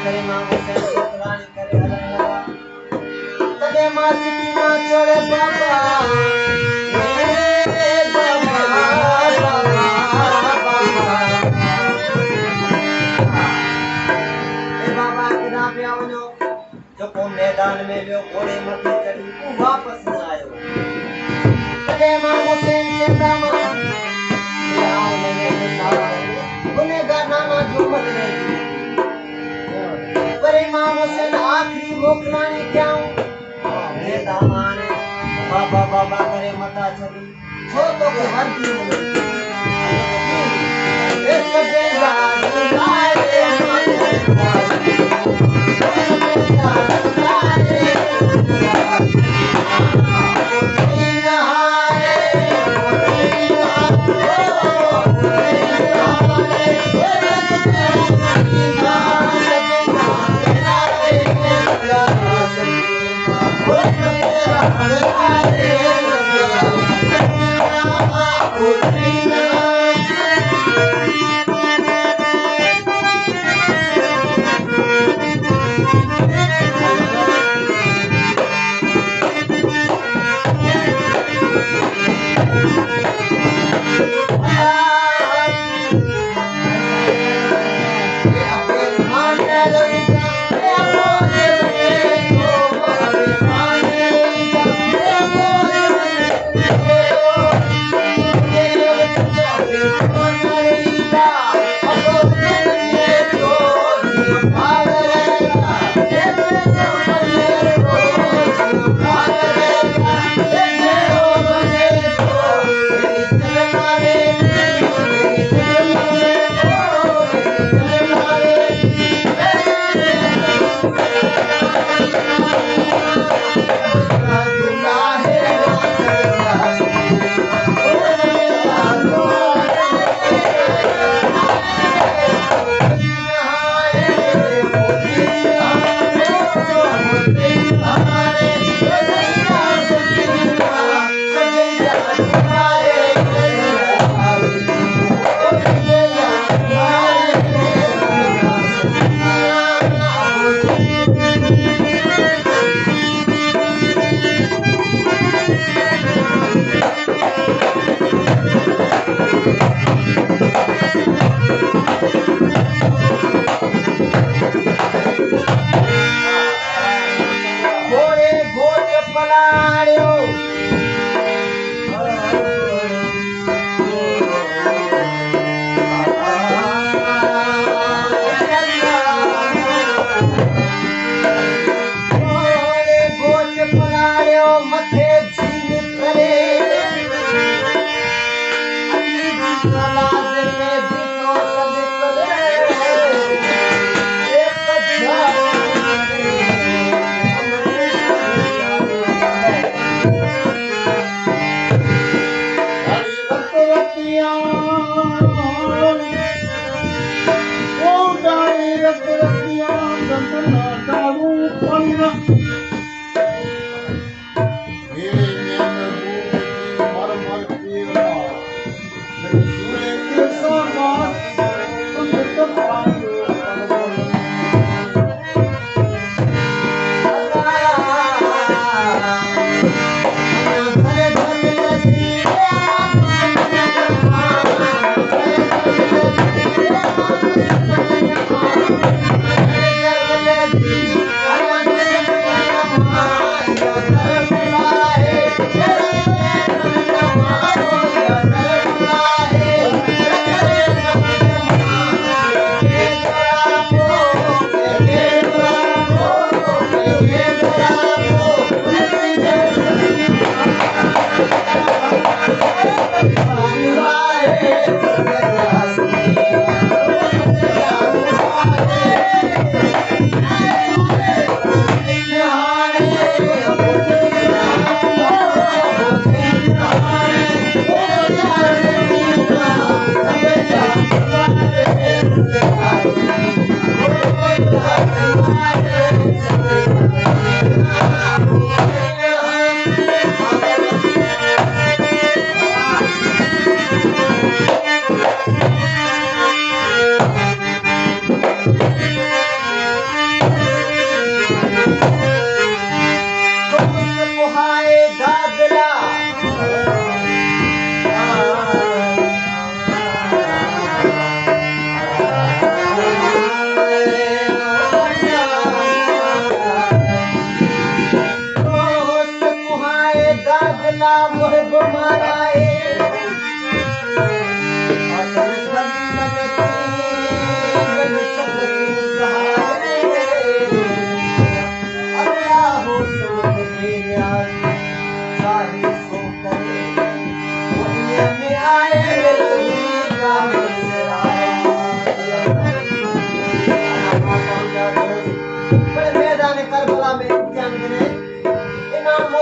करे मांगो से सुतरानी करे हलंगा तने मां सिटी ना छोड़े बाबा ए बाबा बाबा बाबा ए बाबा किदा पे आवनो जो को मैदान में वियो घोड़े मथे चढ़ी वो वापस न आयो तने मांगो से चेता मां आओ ने सारा गुनेगार नाना जो मत रही पर इमाम हुसैन आखिरी मोकलानी क्यों हे दामान बाबा बाबा करे मता चली छो तो के वर्दी ए सबे यार लाए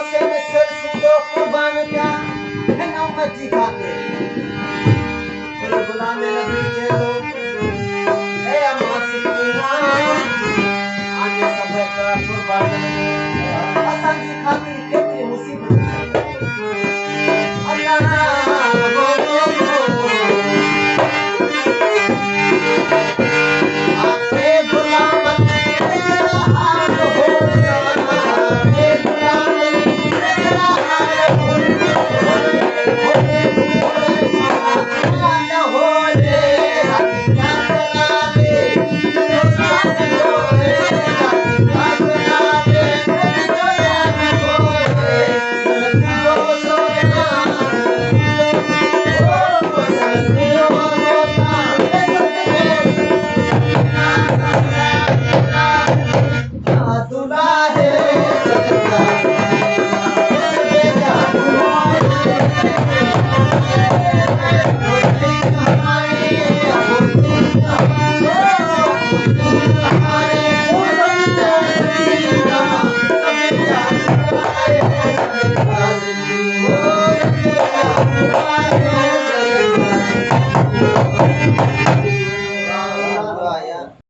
हुसैन सिर सूदो कुर्बान क्या हिन उम्मत जी खातिर फिर गुलाम नबी चयो ए अम्मा सिकीना आने समय का कुर्बान असां जी खातिर केतरी मुसीबत अल्लाह आखे गुलाम तेरा हाल हो आखे गुलाम तेरा हाल हो